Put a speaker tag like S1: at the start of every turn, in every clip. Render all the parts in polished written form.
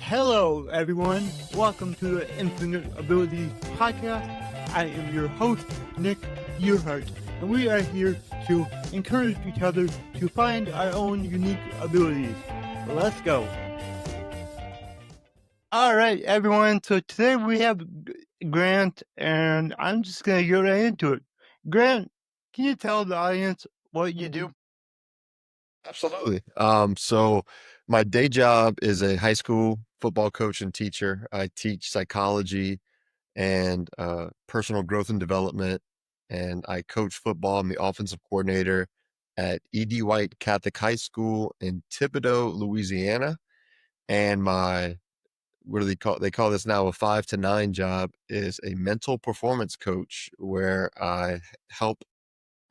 S1: Hello, everyone. Welcome to the Infinite Abilities Podcast. I am your host, Nick Yerhart, and we are here to encourage each other to find our own unique abilities. Let's go. All right, everyone. So today we have Grant, and I'm just going to get right into it. Grant, can you tell the audience what you do?
S2: Absolutely. So my day job is a high school football coach and teacher. I teach psychology and personal growth and development, and I coach football. I'm the offensive coordinator at E.D. White Catholic High School in Thibodaux, Louisiana. And my what do they call? They call this now a 5 to 9 job. Is a mental performance coach where I help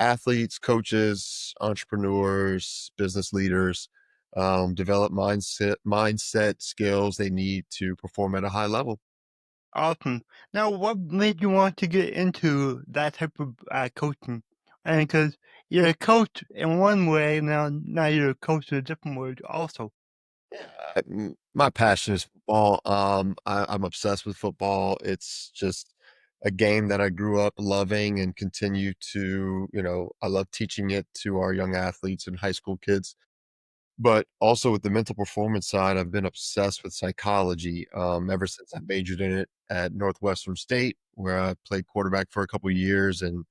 S2: athletes, coaches, entrepreneurs, business leaders, develop mindset skills they need to perform at a high level.
S1: Awesome. Now, what made you want to get into that type of coaching? And because you're a coach in one way, now you're a coach in a different way also.
S2: Yeah, my passion is football. I'm obsessed with football. It's just a game that I grew up loving and continue to, I love teaching it to our young athletes and high school kids. But also with the mental performance side, I've been obsessed with psychology, ever since I majored in it at Northwestern State, where I played quarterback for a couple of years and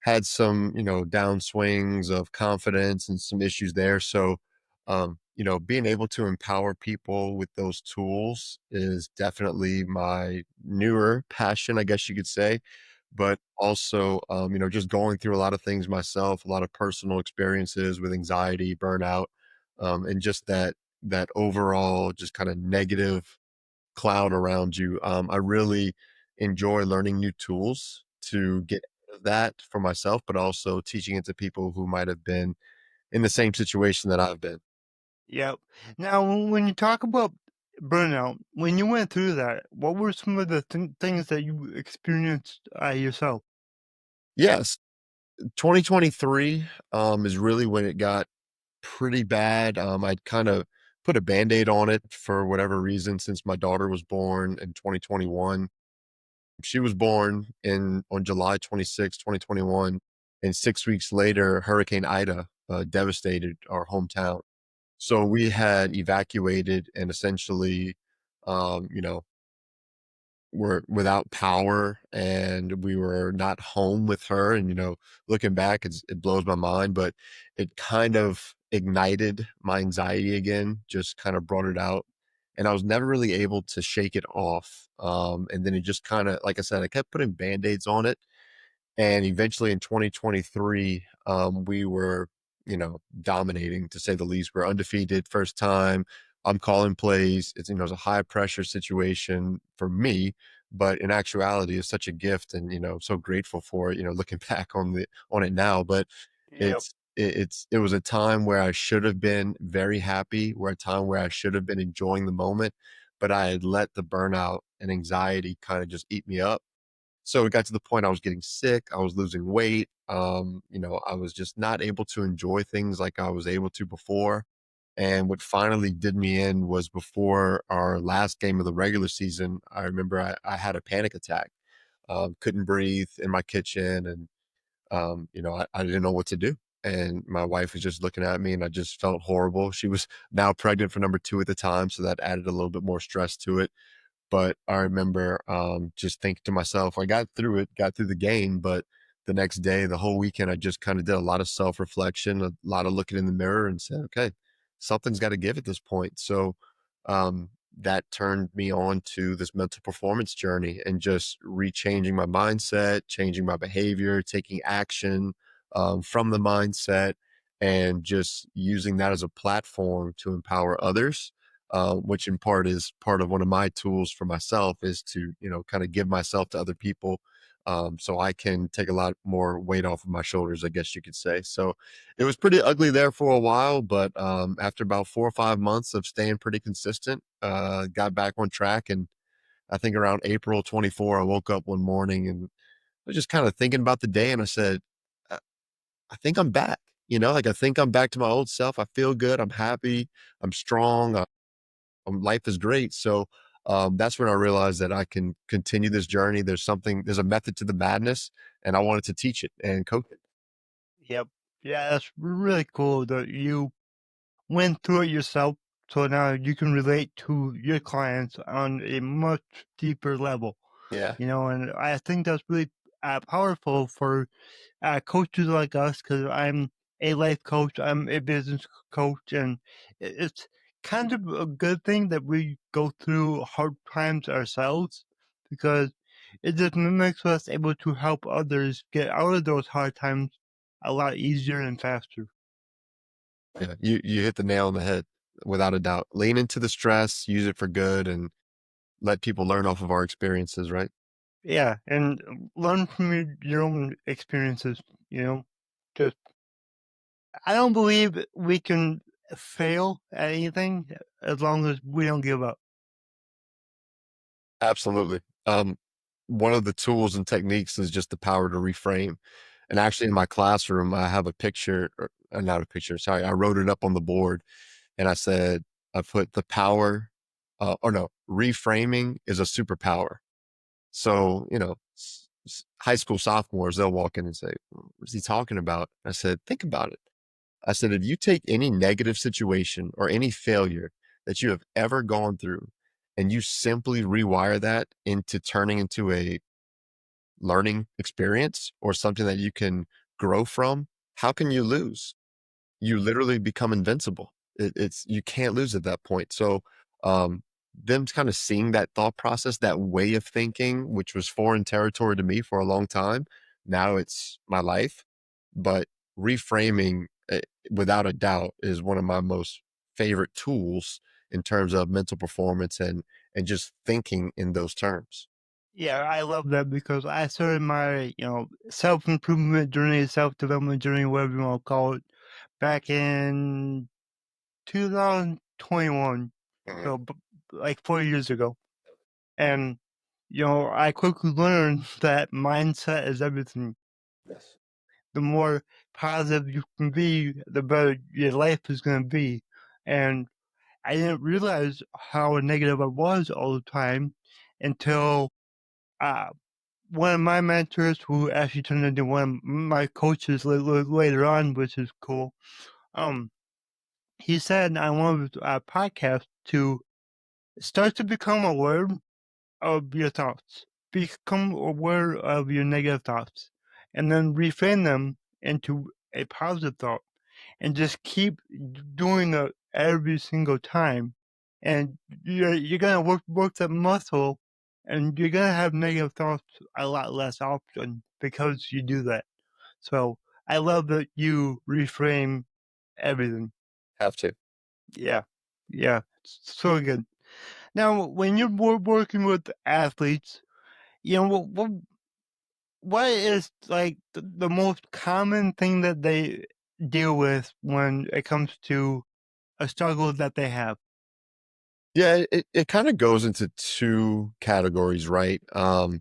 S2: had some, downswings of confidence and some issues there. So, being able to empower people with those tools is definitely my newer passion, I guess you could say. But also, just going through a lot of things myself, a lot of personal experiences with anxiety, burnout, and just that overall just kind of negative cloud around you. I really enjoy learning new tools to get out of that for myself, but also teaching it to people who might have been in the same situation that I've been.
S1: Yep. Now, when you talk about burnout, when you went through that, what were some of the things that you experienced yourself?
S2: Yes, 2023 is really when it got pretty bad. I'd kind of put a band-aid on it for whatever reason since my daughter was born in 2021. She was born in on July 26, 2021, and 6 weeks later, Hurricane Ida, devastated our hometown. So we had evacuated and essentially, you know, were without power, and we were not home with her, and, looking back, it blows my mind, but it kind of ignited my anxiety again, just kind of brought it out, and I was never really able to shake it off, and then it just kinda like I said, I kept putting Band-Aids on it, and eventually in 2023, we were, dominating to say the least. We're undefeated first time. I'm calling plays. It's a high pressure situation for me, but in actuality, it's such a gift, and so grateful for it. Looking back on it now, but
S1: Yep.
S2: it was a time where I should have been very happy, where a time where I should have been enjoying the moment, but I had let the burnout and anxiety kind of just eat me up, so it got to the point I was getting sick, I was losing weight, I was just not able to enjoy things like I was able to before, and what finally did me in was before our last game of the regular season, I remember I had a panic attack, couldn't breathe in my kitchen, and, I didn't know what to do, and my wife was just looking at me, and I just felt horrible. She was now pregnant for number 2 at the time, so that added a little bit more stress to it. But I remember, just thinking to myself, I got through it, got through the game, but the next day, the whole weekend, I just kinda did a lot of self-reflection, a lot of looking in the mirror and said, "Okay, something's gotta give at this point." So, that turned me on to this mental performance journey and just rechanging my mindset, changing my behavior, taking action, from the mindset, and just using that as a platform to empower others, which in part is part of one of my tools for myself is to, kind of give myself to other people, so I can take a lot more weight off of my shoulders, I guess you could say. So it was pretty ugly there for a while, but after about 4 or 5 months of staying pretty consistent, got back on track. And I think around April 24, I woke up one morning and I was just kind of thinking about the day and I said, "I I think I'm back." Like I think I'm back to my old self. I feel good. I'm happy. I'm strong. life is great. So that's when I realized that I can continue this journey. There's a method to the madness, and I wanted to teach it and coach it.
S1: Yep. Yeah, that's really cool that you went through it yourself, so now you can relate to your clients on a much deeper level,
S2: Yeah.
S1: and I think that's really powerful for coaches like us because I'm a life coach, I'm a business coach, and it's kind of a good thing that we go through hard times ourselves because it just makes us able to help others get out of those hard times a lot easier and faster.
S2: Yeah, you hit the nail on the head without a doubt. Lean into the stress, use it for good, and let people learn off of our experiences, right?
S1: Yeah, and learn from your own experiences, you know? Just I don't believe we can fail at anything as long as we don't give up.
S2: Absolutely. One of the tools and techniques is just the power to reframe. And actually, in my classroom, I have a picture, or not a picture, sorry, I wrote it up on the board and I said, I put the power, or no, reframing is a superpower. So, high school sophomores, they'll walk in and say, what's he talking about? I said, think about it. I said, if you take any negative situation or any failure that you have ever gone through and you simply rewire that into turning into a learning experience or something that you can grow from, how can you lose? You literally become invincible. It's you can't lose at that point. So, them kind of seeing that thought process, that way of thinking, which was foreign territory to me for a long time. Now it's my life, but reframing, without a doubt, is one of my most favorite tools in terms of mental performance and just thinking in those terms.
S1: Yeah, I love that because I started my, self-improvement journey, self-development journey, whatever you want to call it, back in 2021.
S2: Mhm.
S1: So, like 4 years ago. And, I quickly learned that mindset is everything.
S2: Yes.
S1: The more positive you can be, the better your life is going to be. And I didn't realize how negative I was all the time until uh, one of my mentors, who actually turned into one of my coaches later on, which is cool. Um, he said on one of his podcasts to start to become aware of your thoughts, become aware of your negative thoughts, and then reframe them into a positive thought, and just keep doing it every single time. And you're gonna work that muscle, and you're gonna have negative thoughts a lot less often because you do that. So I love that you reframe everything.
S2: Have to.
S1: Yeah, yeah, so good. Now, when you're working with athletes, what is like the most common thing that they deal with when it comes to a struggle that they have?
S2: Yeah, it kind of goes into two categories, right? I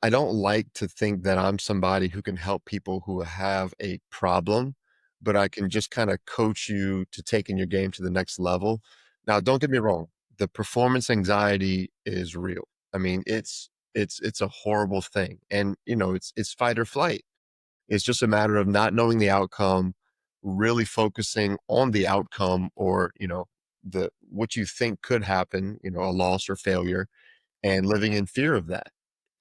S2: don't like to think that I'm somebody who can help people who have a problem, but I can just kind of coach you to taking your game to the next level. Now, don't get me wrong, the performance anxiety is real. I mean, it's a horrible thing. And it's fight or flight. It's just a matter of not knowing the outcome, really focusing on the outcome or, the what you think could happen, a loss or failure, and living in fear of that.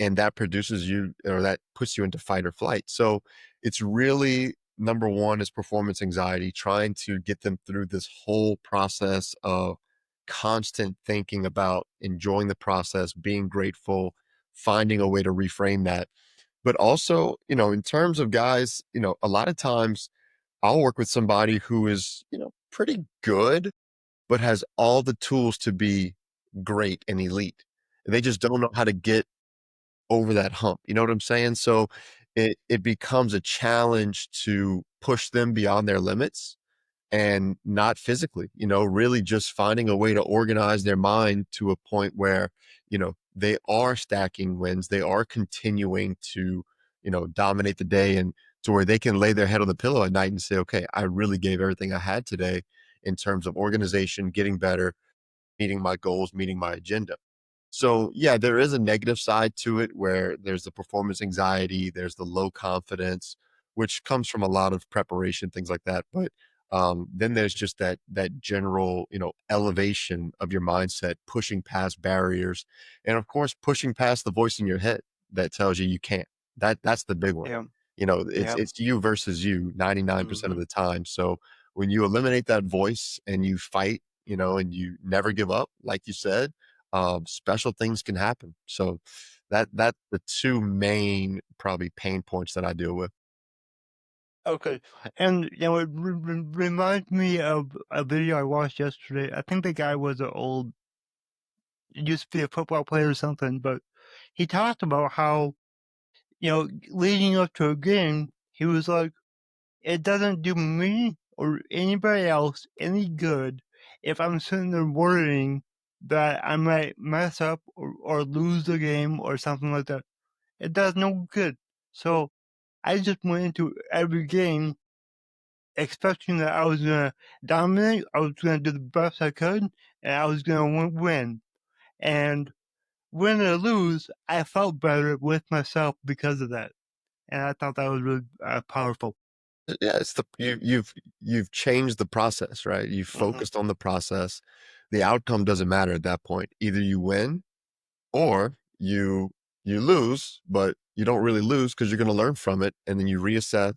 S2: And that produces you or that puts you into fight or flight. So it's really number one is performance anxiety, trying to get them through this whole process of constant thinking about enjoying the process, being grateful, finding a way to reframe that. But also, in terms of guys, a lot of times I'll work with somebody who is, pretty good, but has all the tools to be great and elite. They just don't know how to get over that hump. You know what I'm saying? So it becomes a challenge to push them beyond their limits and not physically, really just finding a way to organize their mind to a point where, they are stacking wins, they are continuing to, dominate the day and to where they can lay their head on the pillow at night and say, okay, I really gave everything I had today in terms of organization, getting better. meeting my goals, meeting my agenda. So yeah, there is a negative side to it where there's the performance anxiety, there's the low confidence, which comes from a lot of preparation, things like that. But then there's just that general, elevation of your mindset, pushing past barriers, and of course, pushing past the voice in your head that tells you you can't. That's the big one.
S1: Yeah.
S2: It's
S1: Yeah.
S2: it's you versus you 99% of
S1: Hmm.
S2: the time. So when you eliminate that voice and you fight, and you never give up, like you said, special things can happen. So that's the two main probably pain points that I deal with.
S1: Okay. And, it reminds me of a video I watched yesterday. I think the guy was an old, used to be a football player or something, but he talked about how, leading up to a game, he was like, it doesn't do me or anybody else any good if I'm sitting there worrying that I might mess up or lose the game or something like that. It does no good. So I just went into every game expecting that I was gonna dominate, I was gonna do the best I could, and I was gonna win. And win or lose, I felt better with myself because of that, and I thought that was really powerful.
S2: Yeah, it's you've changed the process, right? You've
S1: Hmm.
S2: focused on the process. The outcome doesn't matter at that point. Either you win or you lose, but you don't really lose because you're going to learn from it, and then you reassess,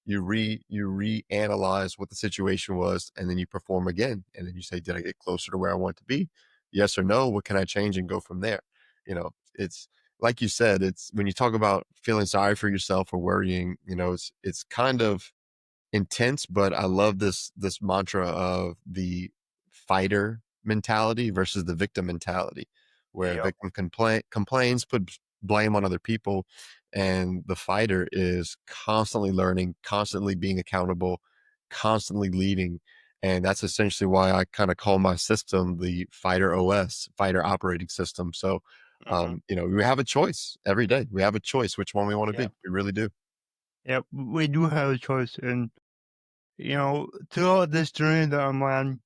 S2: you reanalyze what the situation was, and then you perform again, and then you say, did I get closer to where I want to be? Yes or no? What can I change, and go from there? It's like you said, it's when you talk about feeling sorry for yourself or worrying, it's kind of intense, but I love this mantra of the fighter mentality versus the victim mentality, where a
S1: Yep.
S2: victim complains, puts blame on other people, and the fighter is constantly learning, constantly being accountable, constantly leading. And that's essentially why I kind of call my system the fighter OS, fighter operating system. So,
S1: Hmm.
S2: we have a choice every day. We have a choice which one we want to
S1: Yep.
S2: be. We really do.
S1: Yep. We do have a choice, and throughout this journey that I'm on,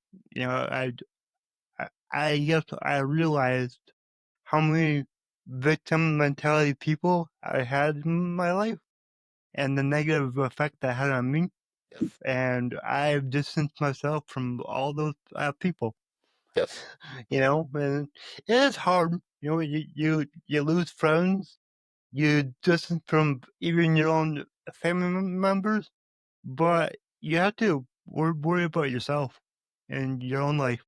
S1: I guess I realized how many victim mentality people I had in my life and the negative effect that had on me.
S2: Yes.
S1: And I've distanced myself from all those people.
S2: Yes.
S1: And it is hard. You lose friends, you distance from even your own family members, but you have to worry about yourself and your own life.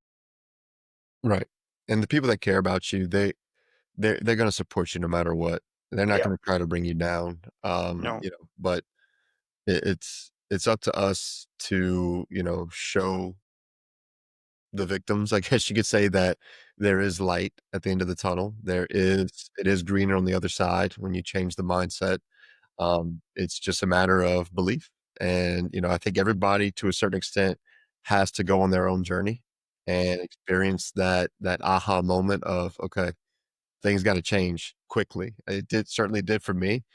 S2: Right. And the people that care about you, they're gonna support you no matter what. They're not
S1: Yep.
S2: gonna try to bring you down.
S1: No.
S2: But it's up to us to, show the victims, I guess you could say, that there is light at the end of the tunnel. It is greener on the other side when you change the mindset. It's just a matter of belief. And, I think everybody to a certain extent has to go on their own journey and experience that aha moment of, okay, things got to change quickly. It certainly did for me.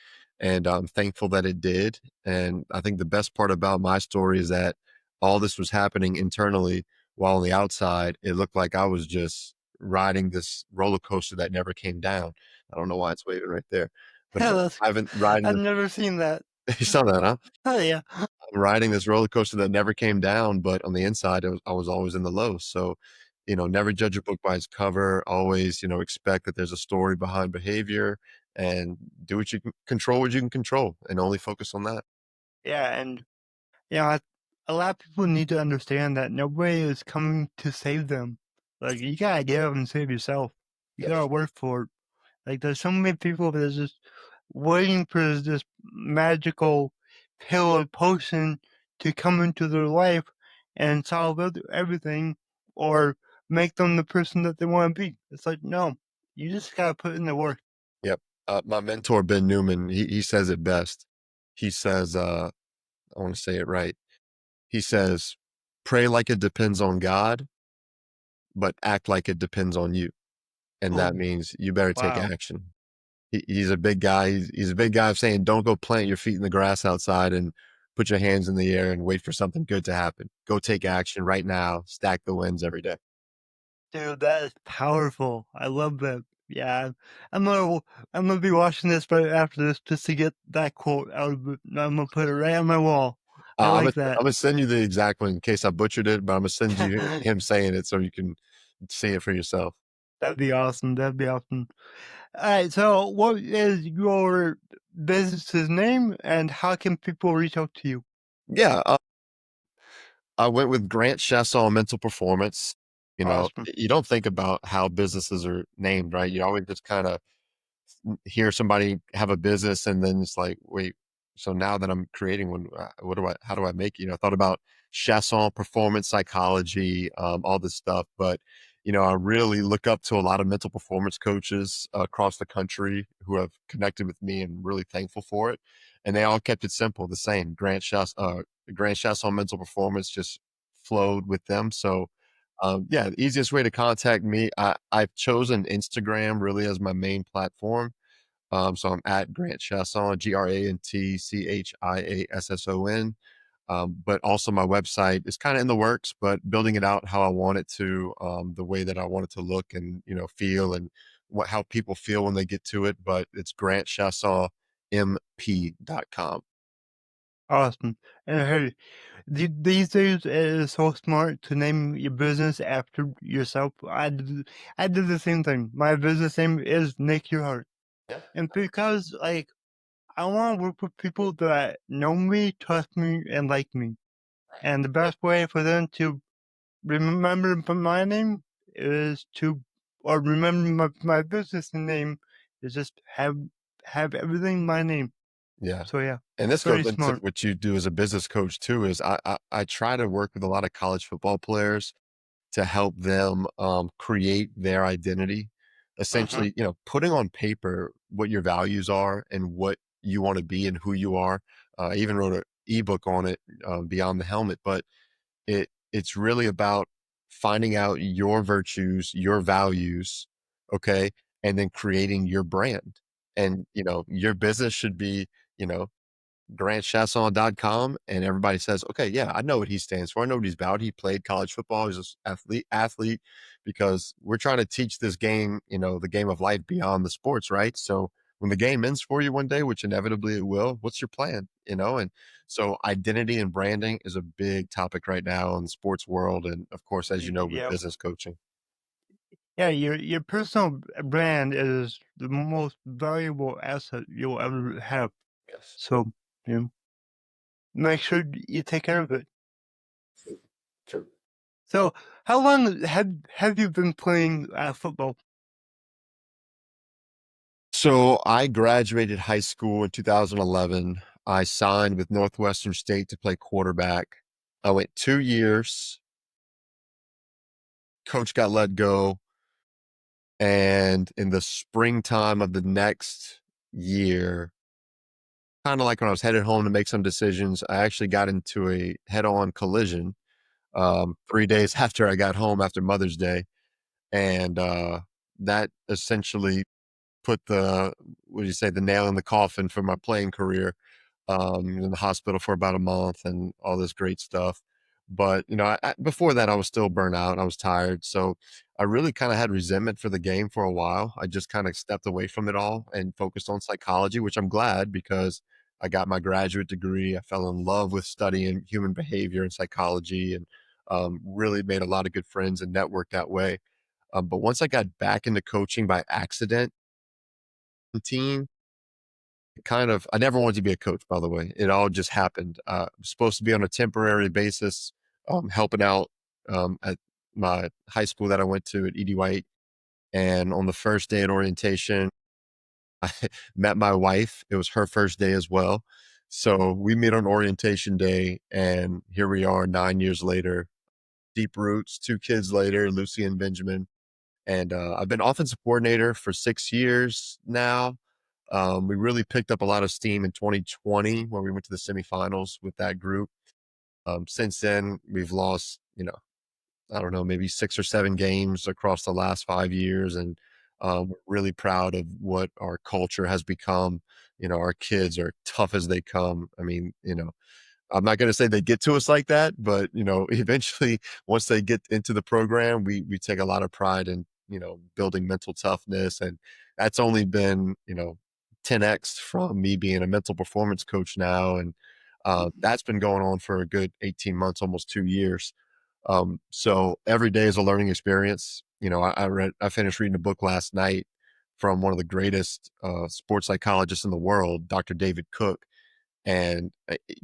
S2: And I'm thankful that it did. And I think the best part about my story is that all this was happening internally while on the outside, it looked like I was just riding this roller coaster that never came down. I don't know why it's waving right there, but
S1: Yeah, that's,
S2: I've been riding
S1: I've
S2: this.
S1: never seen that.
S2: You saw that, huh?
S1: Oh yeah.
S2: I'm riding this roller coaster that never came down, but on the inside, I was always in the low. So, never judge a book by its cover. Always, expect that there's a story behind behavior, and do what you can control, what you can control, and only focus on that.
S1: Yeah, and I, a lot of people need to understand that nobody is coming to save them. Like you gotta get up and save yourself. You gotta
S2: Yes.
S1: work for it. Like there's so many people that are just waiting for this magical pill or potion to come into their life and solve everything or make them the person that they want to be. It's like no, you just gotta put in the work.
S2: Yep. My mentor, Ben Newman, he says it best. He says, I want to say it right. He says, pray like it depends on God, but act like it depends on you. And that
S1: Oh
S2: means you better take
S1: wow.
S2: action. He's a big guy. He's a big guy of saying, don't go plant your feet in the grass outside and put your hands in the air and wait for something good to happen. Go take action right now. Stack the wins every day.
S1: Dude, that is powerful. I love that. Yeah, I'm gonna I'm gonna be watching this right after this just to get that quote out of it. I'm gonna put it right on my wall. I
S2: I'm
S1: like
S2: gonna
S1: that.
S2: I'm gonna send you the exact one in case I butchered it, but I'm gonna send you him saying it so you can see it for yourself.
S1: That'd be awesome. That'd be awesome. All right. So, what is your business's name, and how can people reach out to you?
S2: Yeah, I went with Grant Chiasson Mental Performance. You know,
S1: Awesome.
S2: you don't think about how businesses are named, right? You always just kinda hear somebody have a business and then it's like, wait, so now that I'm creating one, how do I make it? I thought about Chasson, performance psychology, all this stuff. But, I really look up to a lot of mental performance coaches across the country who have connected with me and really thankful for it. And they all kept it simple, the same. Grant Chasson mental performance just flowed with them. So, yeah, the easiest way to contact me, I've chosen Instagram really as my main platform. So I'm at Grant Chiasson, GrantChiasson. But also my website is kind of in the works, but building it out how I want it to, the way that I want it to look and feel, and how people feel when they get to it. But it's GrantChiassonMP.com.
S1: Awesome. And hey, these days it is so smart to name your business after yourself. I did the same thing. My business name is Nick Yerhart.
S2: Yeah.
S1: And because like I want to work with people that know me, trust me, and like me. And the best way for them to remember my name is to, or remember my business name is just have everything my name.
S2: Yeah.
S1: So yeah,
S2: And
S1: it's
S2: this
S1: very
S2: goes into
S1: smart.
S2: what you do as a business coach too, is I try to work with a lot of college football players to help them create their identity.
S1: Uh-huh.
S2: Essentially, putting on paper what your values are and what you want to be and who you are. I even wrote an ebook on it, Beyond the Helmet. But it's really about finding out your virtues, your values, okay, and then creating your brand. And your business should be, you know, grantchasson.com, and everybody says, "Okay, yeah, I know what he stands for. I know what he's about. He played college football. He's an athlete," because we're trying to teach this game, the game of life beyond the sports, right? So when the game ends for you one day, which inevitably it will, what's your plan? And so identity and branding is a big topic right now in the sports world, and of course, as you know, with
S1: Yeah,
S2: business coaching.
S1: yeah. Your personal brand is the most valuable asset you'll ever have.
S2: Yes.
S1: So you know, make sure you take care of it.
S2: True.
S1: So how long have you been playing football?
S2: So I graduated high school in 2011. I signed with Northwestern State to play quarterback. I went 2 years. Coach got let go, and in the springtime of the next year, kinda like when I was headed home to make some decisions, I actually got into a head-on collision, 3 days after I got home after Mother's Day, and, that essentially put what do you say, the nail in the coffin for my playing career. In the hospital for about a month and all this great stuff. But, before that, I was still burnt out. I was tired. So I really kind of had resentment for the game for a while. I just kind of stepped away from it all and focused on psychology, which I'm glad because I got my graduate degree. I fell in love with studying human behavior and psychology, and really made a lot of good friends and networked that way. But once I got back into coaching by accident, team, I never wanted to be a coach, by the way. It all just happened. I'm supposed to be on a temporary basis, helping out at my high school that I went to at ED White. And on the first day at orientation, I met my wife. It was her first day as well. So we meet on orientation day, and here we are 9 years later, deep roots, two kids later, Lucy and Benjamin. And I've been offensive coordinator for 6 years now. We really picked up a lot of steam in 2020 when we went to the semifinals with that group. Since then, we've lost, I don't know, maybe 6 or 7 games across the last 5 years. And we're really proud of what our culture has become. Our kids are tough as they come. I mean, I'm not gonna say they get to us like that, but, eventually, once they get into the program, we take a lot of pride in, building mental toughness, and that's only been, 10x from me being a mental performance coach now, and, that's been going on for a good 18 months, almost 2 years. So every day is a learning experience. I finished reading a book last night from one of the greatest, sports psychologists in the world, Dr. David Cook, and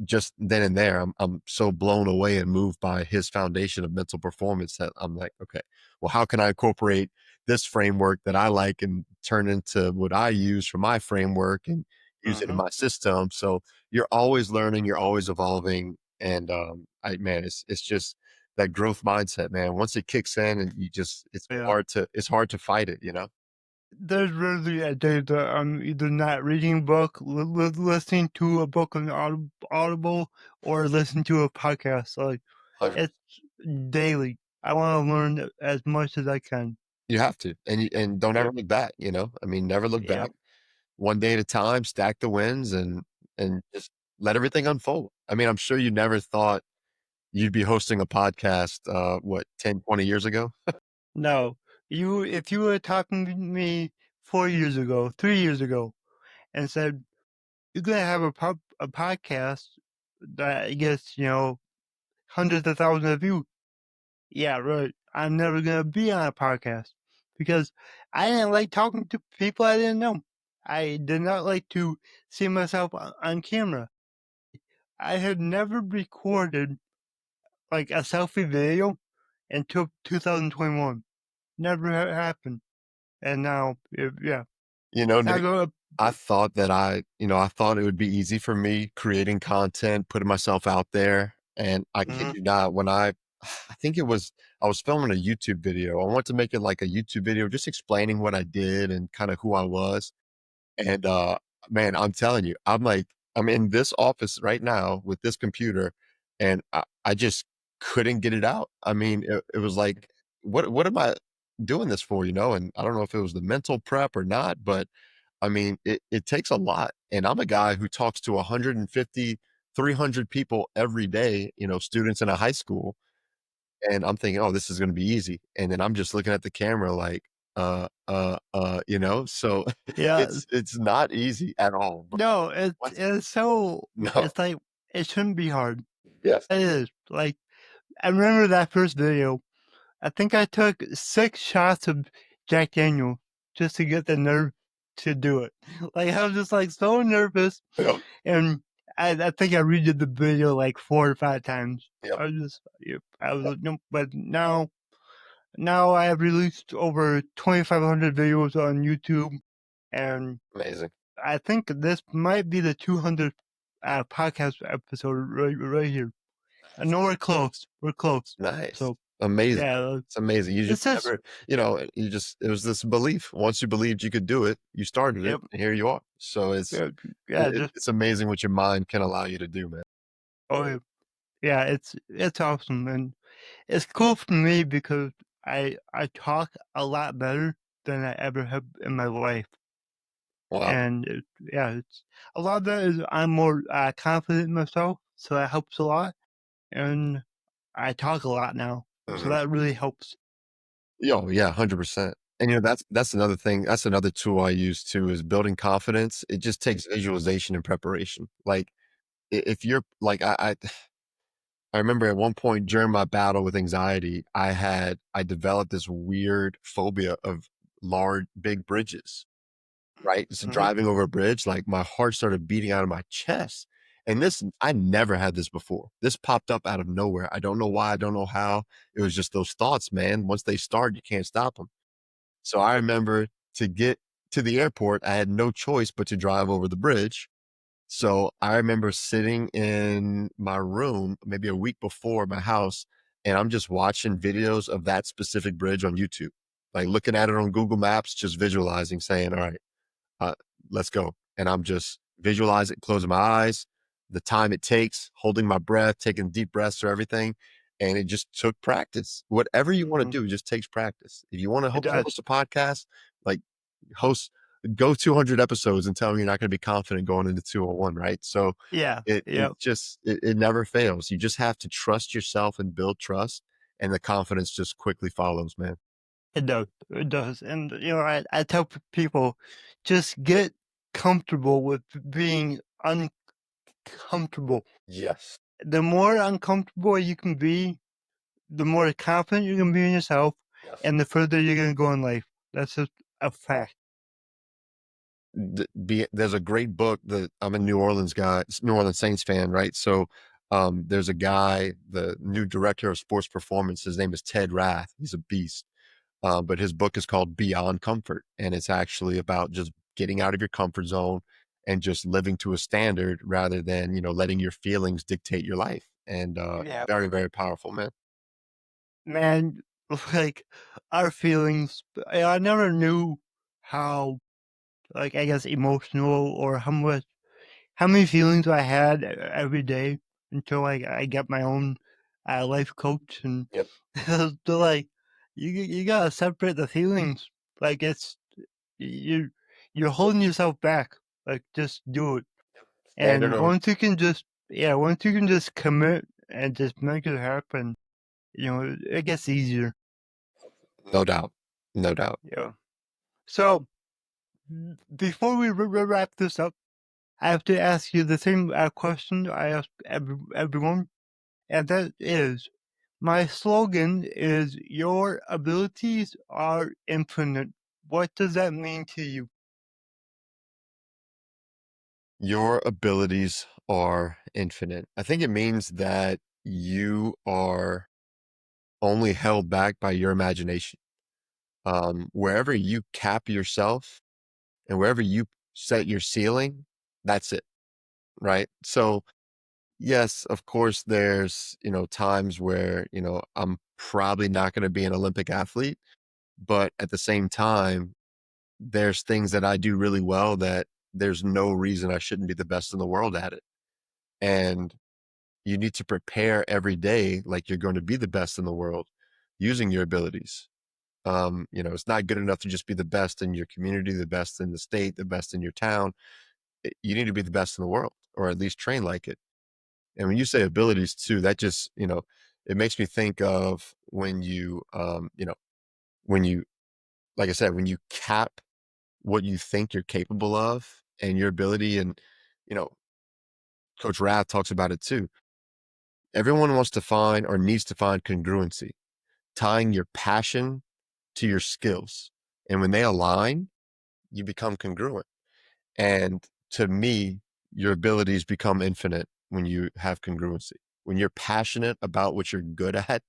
S2: just then and there, I'm so blown away and moved by his foundation of mental performance that I'm like, okay, well, how can I incorporate this framework that I like and turn into what I use for my framework and use it in
S1: Uh-huh.
S2: my system? So you're always learning, you're always evolving, and man, it's just that growth mindset, man. Once it kicks in, and
S1: Yeah.
S2: it's hard to fight it.
S1: There's rarely a day that I'm either not reading a book, listening to a book on Audible, or listening to a podcast. Like, it's daily. I want to learn as much as I can.
S2: You have to, and don't ever
S1: Yep.
S2: look back, I mean, never look back.
S1: Yep.
S2: One day at a time, stack the wins, and just let everything unfold. I mean, I'm sure you never thought you'd be hosting a podcast, what, 10, 20 years ago?
S1: No, if you were talking to me 4 years ago, 3 years ago, and said you're gonna have a podcast that gets hundreds of thousands of views. Yeah, right. I'm never gonna be on a podcast because I didn't like talking to people I didn't know. I did not like to see myself on camera. I had never recorded like a selfie video until 2021. Never happened. And now, yeah, I
S2: Nick,
S1: go,
S2: I thought that I thought it would be easy for me creating content, putting myself out there, and I kid
S1: mhm,
S2: you not, when I think I was filming a YouTube video. I wanted to make it like a YouTube video just explaining what I did and kinda who I was. And, man, I'm telling you, I'm in this office right now with this computer, and I just couldn't get it out. I mean, it was like, what am I doing this for, And I don't know if it was the mental prep or not, but I mean, it takes a lot. And I'm a guy who talks to 150, 300 people every day, students in a high school. And I'm thinking, "Oh, this is gonna be easy." And then I'm just looking at the camera like, So
S1: yeah.
S2: it's not easy at all, but
S1: No,
S2: once
S1: it's so
S2: no.
S1: it's like it shouldn't be hard.
S2: Yes.
S1: It is. Like I remember that first video. I think I took 6 shots of Jack Daniel just to get the nerve to do it. Like I was just like so nervous,
S2: Yep,
S1: and I think I redid the video like 4 or 5 times.
S2: yep,
S1: I was just, yep, I was like, nope. But now I have released over 2,500 videos on YouTube, and
S2: amazing.
S1: I think this might be the 200th podcast episode right here. I know we're close. We're close.
S2: Nice.
S1: So
S2: Amazing.
S1: yeah,
S2: It's amazing. You just
S1: it's just
S2: never it was this belief. Once you believed you could do it, you started it,
S1: yep.
S2: and here you are. So
S1: Yeah, yeah, just
S2: it's amazing what your mind can allow you to do, man.
S1: oh yeah, it's awesome, and it's cool for me because I talk a lot better than I ever have in my life,
S2: Wow.
S1: and yeah, it's a lot of that is I'm more confident in myself, so that helps a lot, and I talk a lot now, so
S2: Mhm.
S1: that really helps.
S2: Oh, yeah, 100%. And, that's another thing, that's another tool I use too is building confidence. It just takes visualization and preparation. Like, if you're like, I remember at one point during my battle with anxiety, I developed this weird phobia of big bridges, right? So
S1: Mhm.
S2: driving over a bridge, like, my heart started beating out of my chest. And I never had this before. This popped up out of nowhere. I don't know why, I don't know how. It was just those thoughts, man. Once they start, you can't stop them. So I remember to get to the airport, I had no choice but to drive over the bridge. So I remember sitting in my room maybe a week before my house, and I'm just watching videos of that specific bridge on YouTube, like looking at it on Google Maps, just visualizing, saying, "All right, uh, let's go." And I'm just visualizing, closing my eyes, the time it takes, holding my breath, taking deep breaths for everything. And it just took practice. Whatever you want
S1: Mhm.
S2: to do just takes practice. If you want to
S1: It does.
S2: host a podcast, like host go 200 episodes and tell me you're not going to be confident going into 201, right? So
S1: Yeah,
S2: it
S1: yeah,
S2: just it never fails. You just have to trust yourself and build trust, and the confidence just quickly follows, man.
S1: it does, it does, and, I tell people, just get comfortable with being uncomfortable.
S2: Yes.
S1: The more uncomfortable you can be, the more confident you can be in yourself,
S2: Yes.
S1: and the further you're gonna go in life. That's just a fact.
S2: There's a great book that I'm a New Orleans guy, New Orleans Saints fan, right? So there's a guy, the new director of sports performance. His name is Ted Rath. He's a beast. But his book is called Beyond Comfort, and it's actually about just getting out of your comfort zone and just living to a standard rather than letting your feelings dictate your life. And
S1: Yeah.
S2: very very powerful, man.
S1: Man, like, our feelings, I never knew how, like, I guess, emotional or how many feelings I had every day until, like, I got my own, life coach, and
S2: Yep.
S1: they're like, "You gotta separate the feelings." Like, it's you you're holding yourself back. Like, just do it.
S2: Standard
S1: And
S2: over.
S1: once you can just commit and just make it happen, it gets easier.
S2: No doubt. No doubt.
S1: Yeah. So, before we wrap this up, I have to ask you the same question I ask everyone, and that is, my slogan is "Your abilities are infinite." What does that mean to you?
S2: Your abilities are infinite. I think it means that you are only held back by your imagination. Wherever you cap yourself and wherever you set your ceiling, that's it, right? So, yes, of course, there's, times where, I'm probably not going to be an Olympic athlete, but at the same time, there's things that I do really well that there's no reason I shouldn't be the best in the world at it. And you need to prepare every day like you're going to be the best in the world using your abilities. It's not good enough to just be the best in your community, the best in the state, the best in your town. You need to be the best in the world, or at least train like it. And when you say abilities too, that just, it makes me think of when you, like I said, when you cap what you think you're capable of and your ability. And, you know, Coach Rath talks about it too. Everyone wants to find or needs to find congruency, tying your passion to your skills. And when they align, you become congruent. And to me, your abilities become infinite when you have congruency. When you're passionate about what you're good at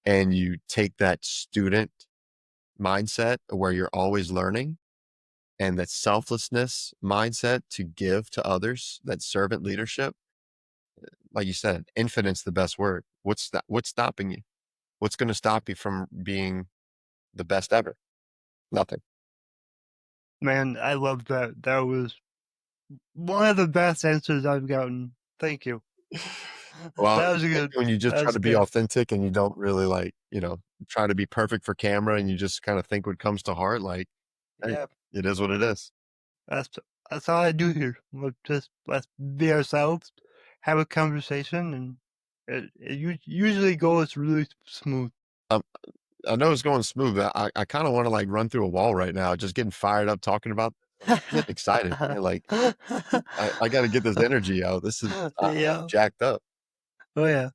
S2: and you take that student mindset where you're always learning and that selflessness mindset to give to others, that servant leadership, like you said, infinite's the best word. What's stopping you? What's going to stop you from being the best ever? Nothing.
S1: Man, I love that. That was one of the best answers I've gotten. Thank you.
S2: Well,
S1: That was
S2: maybe
S1: good.
S2: when you just
S1: That
S2: try
S1: was
S2: to be
S1: good.
S2: authentic and you don't really like, try to be perfect for camera and you just kind of think what comes to heart, like, hey,
S1: Yeah,
S2: it is what it is.
S1: that's that's all I do here. Let's be ourselves, have a conversation, and it usually goes really smooth.
S2: Um, I know it's going smooth, but I kind of want to like run through a wall right now, just getting fired up talking about. I'm getting excited, man. Like I got to get this energy out. This is I'm
S1: Yeah.
S2: jacked up.
S1: Oh yeah.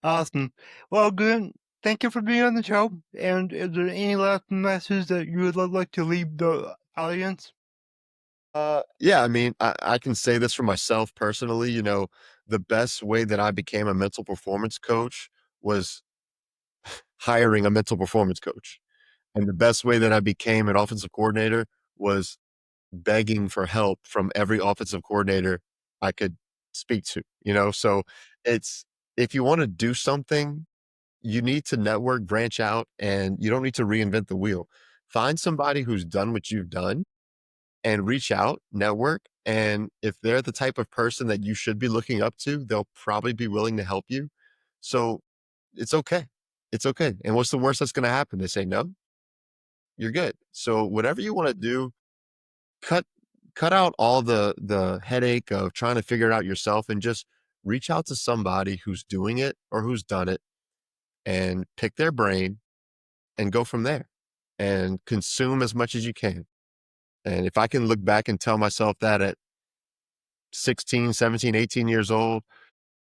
S1: Awesome. Well, good. Thank you for being on the show. And is there any last message that you would like to leave the audience?
S2: Yeah, I mean, I can say this for myself personally. The best way that I became a mental performance coach was hiring a mental performance coach. And the best way that I became an offensive coordinator was begging for help from every offensive coordinator I could speak to, So it's if you want to do something, you need to network, branch out, and you don't need to reinvent the wheel. Find somebody who's done what you've done and reach out, network. And if they're the type of person that you should be looking up to, they'll probably be willing to help you. So it's okay. It's okay. And what's the worst that's going to happen? They say no, you're good. So whatever you want to do, cut cut out all the headache of trying to figure it out yourself and just reach out to somebody who's doing it or who's done it and pick their brain and go from there and consume as much as you can. And if I can look back and tell myself that at 16, 17, 18 years old,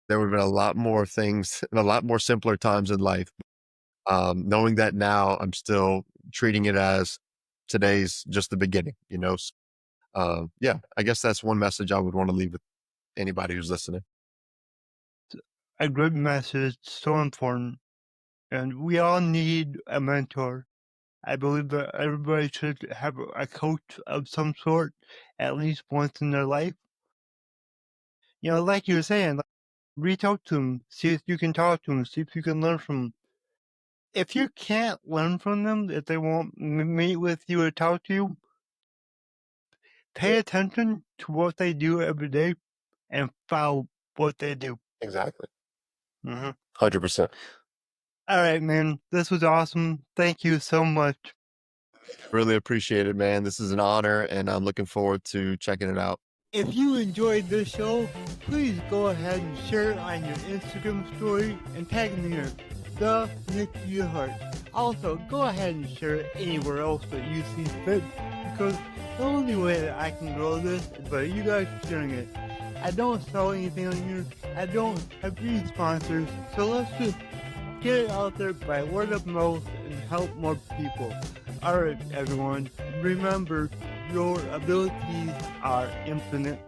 S2: there would have been a lot more things and a lot more simpler times in life. Knowing that now, I'm still treating it as today's just the beginning, you know? Yeah, I guess that's one message I would want to leave with anybody who's listening.
S1: A good message, so important. And we all need a mentor. I believe that everybody should have a coach of some sort at least once in their life. Like you were saying, like, reach out to them, see if you can talk to them, see if you can learn from them. If you can't learn from them, if they won't meet with you or talk to you, pay attention to what they do every day and follow what they do.
S2: Exactly.
S1: Mm-hmm.
S2: 100%.
S1: All right, man. This was awesome. Thank you so much.
S2: Really appreciate it, man. This is an honor, and I'm looking forward to checking it out.
S1: If you enjoyed this show, please go ahead and share it on your Instagram story and tag me in the Nick Yerhart. Also, go ahead and share it anywhere else that you see fit, because the only way that I can grow this is by you guys sharing it. I don't sell anything on here. I don't have any sponsors, so let's just get it out there by word of mouth and help more people. Alright, everyone, remember, your abilities are infinite.